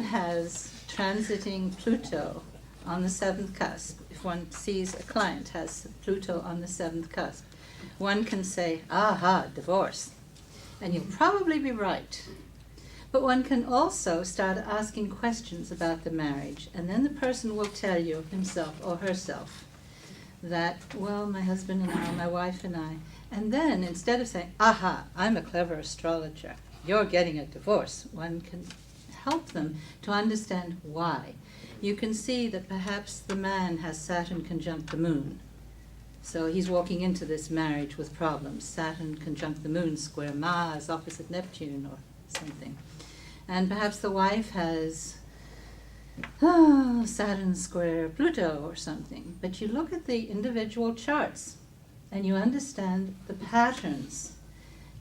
has transiting Pluto on the 7th cusp, if one sees a client has Pluto on the 7th cusp, one can say, aha, divorce. And you'll probably be right. But one can also start asking questions about the marriage, and then the person will tell you, himself or herself, that, well, my husband and I, my wife and I, and then instead of saying, aha, I'm a clever astrologer, you're getting a divorce, one can help them to understand why. You can see that perhaps the man has Saturn conjunct the moon. So he's walking into this marriage with problems. Saturn conjunct the moon, square Mars, opposite Neptune or something. And perhaps the wife has Saturn square Pluto or something. But you look at the individual charts and you understand the patterns.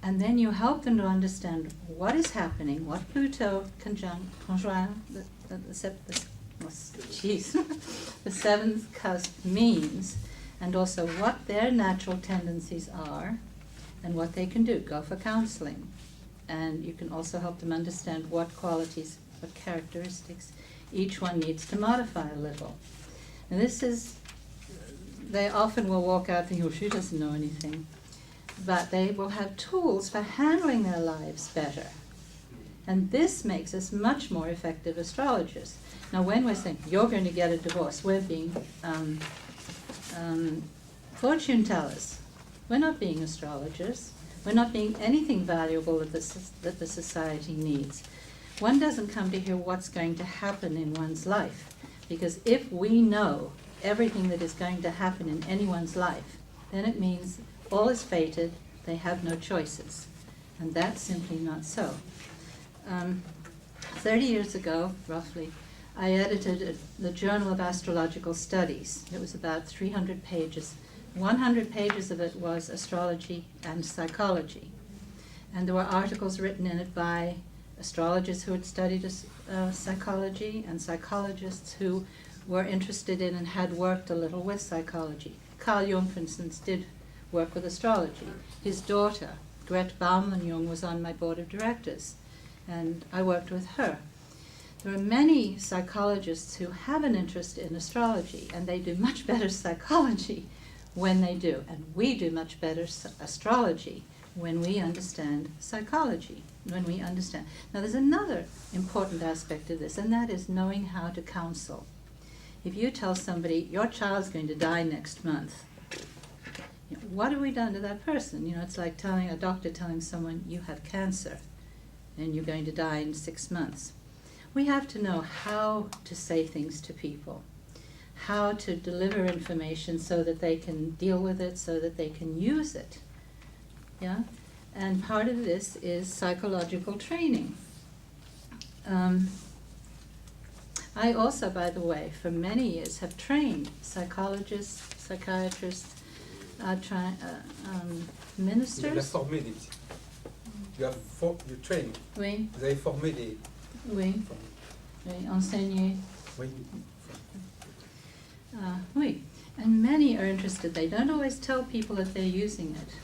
And then you help them to understand what is happening, what Pluto conjoint, the 7th cusp means, and also what their natural tendencies are and what they can do. Go for counseling. And you can also help them understand what qualities, what characteristics each one needs to modify a little. And this is, they often will walk out thinking, oh, she doesn't know anything. But they will have tools for handling their lives better. And this makes us much more effective astrologers. Now, when we're saying, you're going to get a divorce, we're being fortune tellers. We're not being astrologers. We're not being anything valuable that the society needs. One doesn't come to hear what's going to happen in one's life, because if we know everything that is going to happen in anyone's life, then it means all is fated, they have no choices. And that's simply not so. 30 years ago, roughly, I edited the Journal of Astrological Studies. It was about 300 pages. 100 pages of it was astrology and psychology. And there were articles written in it by astrologers who had studied psychology and psychologists who were interested in and had worked a little with psychology. Carl Jung, for instance, did work with astrology. His daughter, Gret Baumann-Jung, was on my board of directors, and I worked with her. There are many psychologists who have an interest in astrology, and they do much better psychology when they do. And we do much better astrology when we understand psychology, when we understand. Now, there's another important aspect of this, and that is knowing how to counsel. If you tell somebody, your child's going to die next month, what have we done to that person? You know, it's like telling a doctor telling someone, you have cancer, and you're going to die in 6 months. We have to know how to say things to people, how to deliver information so that they can deal with it, so that they can use it. Yeah? And part of this is psychological training. I also, by the way, for many years have trained psychologists, psychiatrists, ministers. Tu as formé des psy. You train. Oui. Vous avez formé des. Oui. Oui, enseigné. Oui. Oui. And many are interested. They don't always tell people that they're using it.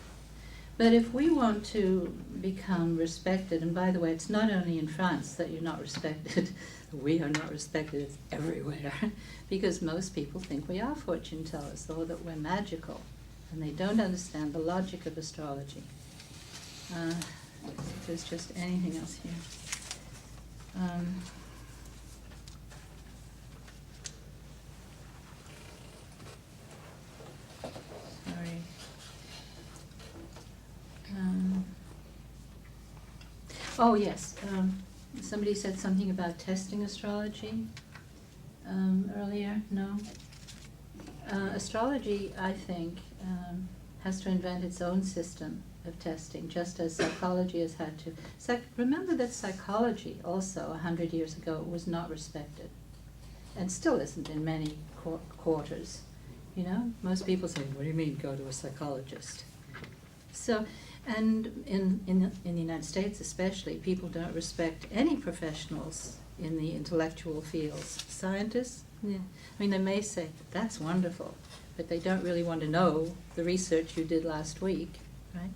But if we want to become respected, and by the way, it's not only in France that you're not respected, we are not respected, it's everywhere, because most people think we are fortune tellers, or that we're magical, and they don't understand the logic of astrology. If there's just anything else here. Sorry. Oh, yes. Somebody said something about testing astrology earlier. No? Astrology, I think, has to invent its own system of testing, just as psychology has had to. Remember that psychology also, 100 years ago, was not respected, and still isn't in many quarters. You know, most people say, what do you mean, go to a psychologist? So, and in the United States especially, people don't respect any professionals in the intellectual fields. Scientists, yeah. I mean, they may say, that's wonderful, but they don't really want to know the research you did last week, right?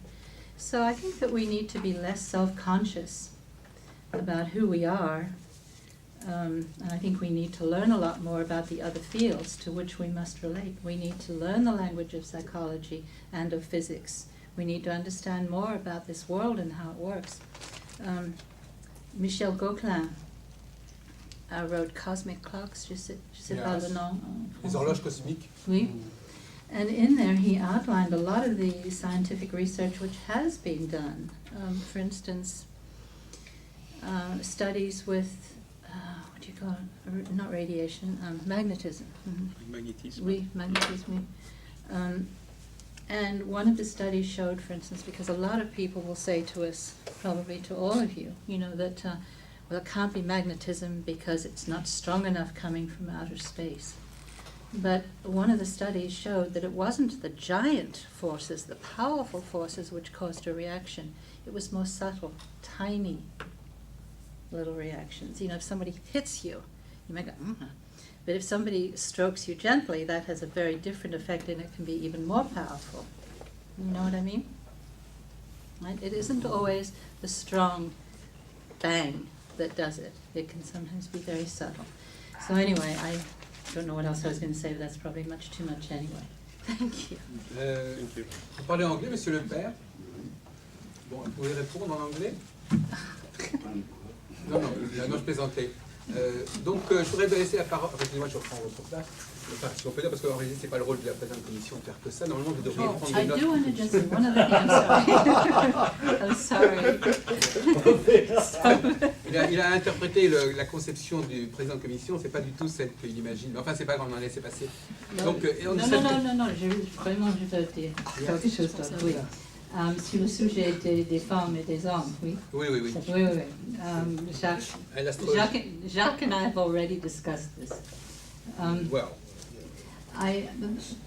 So I think that we need to be less self-conscious about who we are, And I think we need to learn a lot more about the other fields to which we must relate. We need to learn the language of psychology and of physics. We need to understand more about this world and how it works. Michel Gauquelin wrote Cosmic Clocks, je sais pas le nom. Les horloges cosmiques. Oui. And in there he outlined a lot of the scientific research which has been done. For instance, studies with, what do you call it? Not radiation, magnetism. Mm-hmm. Magnétisme. Oui, magnetism. And one of the studies showed, for instance, because a lot of people will say to us, probably to all of you, you know, that well, it can't be magnetism because it's not strong enough coming from outer space. But one of the studies showed that it wasn't the giant forces, the powerful forces which caused a reaction. It was more subtle, tiny little reactions. You know, if somebody hits you, you might go, mm-hmm. But if somebody strokes you gently, that has a very different effect and it can be even more powerful. You know what I mean? Right? It isn't always the strong bang that does it. It can sometimes be very subtle. So anyway, I don't know what else I was going to say, but that's probably much too much anyway. Thank you. Thank you. Vous parlez anglais, monsieur le père? Bon, vous pouvez répondre en anglais? Non, je plaisantais. Donc, je voudrais laisser la parole. Excusez-moi, je reprends votre place. Enfin, si on peut dire, parce qu'en réalité, c'est pas le rôle de la présidente de commission de faire que ça. Normalement, vous devriez prendre des notes. I do want to just say one other thing. I'm sorry. Il a interprété la conception du président de commission, c'est pas du tout celle qu'il imagine. Enfin, c'est pas grave, on en laissé passer. Donc, non, vraiment, je veux dire quelque chose d'autre, oui. Sur le sujet des femmes et des hommes, oui. Oui. Oui. Jacques and I have already discussed this. Well.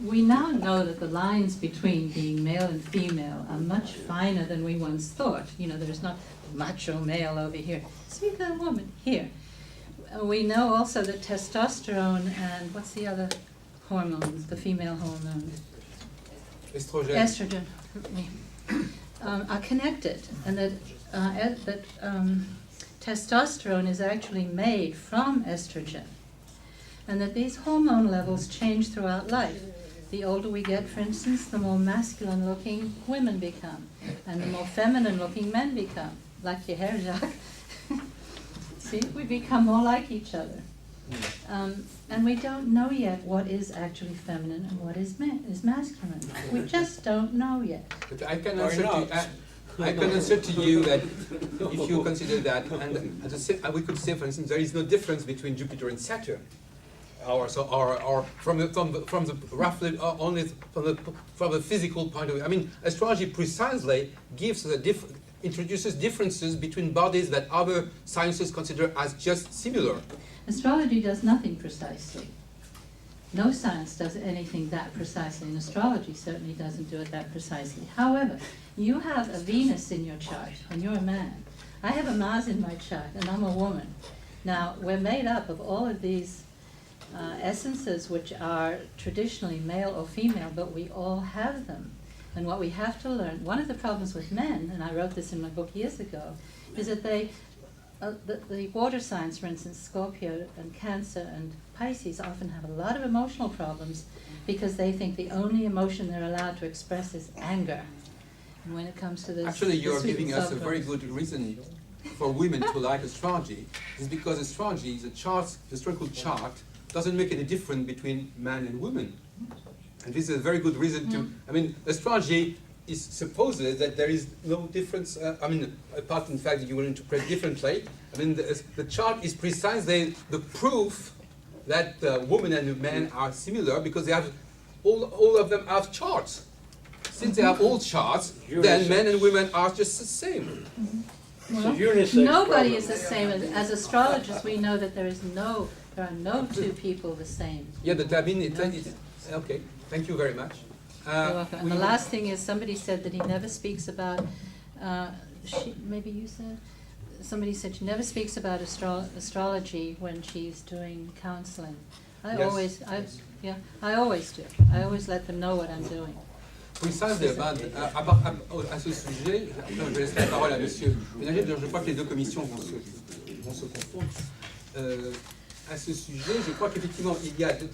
We now know that the lines between being male and female are much finer than we once thought. You know, there's not macho male over here. Speak a woman here. We know also that testosterone and what's the other hormones, the female hormone? Estrogen. Are connected, and that testosterone is actually made from estrogen, and that these hormone levels change throughout life. The older we get, for instance, the more masculine-looking women become, and the more feminine-looking men become. Like your hair, Jacques. See, we become more like each other. And we don't know yet what is actually feminine and what is masculine. We just don't know yet. But I can answer to you that if you consider that, and we could say, for instance, there is no difference between Jupiter and Saturn, or from the roughly only from the physical point of view. I mean, astrology precisely gives introduces differences between bodies that other sciences consider as just similar. Astrology does nothing precisely. No science does anything that precisely, and astrology certainly doesn't do it that precisely. However, you have a Venus in your chart, and you're a man. I have a Mars in my chart, and I'm a woman. Now, we're made up of all of these essences which are traditionally male or female, but we all have them. And what we have to learn, one of the problems with men, and I wrote this in my book years ago, is that the water signs, for instance, Scorpio and Cancer and Pisces, often have a lot of emotional problems because they think the only emotion they're allowed to express is anger. And when it comes to this, actually, you're giving us a very good reason for women to like astrology. It's because astrology is the historical chart doesn't make any difference between man and woman, and this is a very good reason to. I mean, astrology is supposed that there is no difference, apart from the fact that you will interpret differently. I mean, the chart is precisely the proof that women and men are similar because they have, all of them have charts. Since they have all charts, then men and women are just the same. Well, nobody is the same. As astrologers, we know that there are no two people the same. Yeah, okay, thank you very much. You're welcome. And the last thing is, somebody said that he never speaks about, maybe you said? Somebody said she never speaks about astrology when she's doing counseling. I always do. I always let them know what I'm doing. Precisely à ce sujet, je vais laisser la parole à monsieur Ménager, je crois que les deux commissions vont se confondre. à ce sujet, je crois qu'effectivement, il y a des,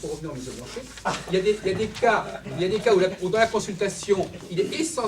pour revenir en mise au plancher, il y a des cas où dans la consultation, il est essentiel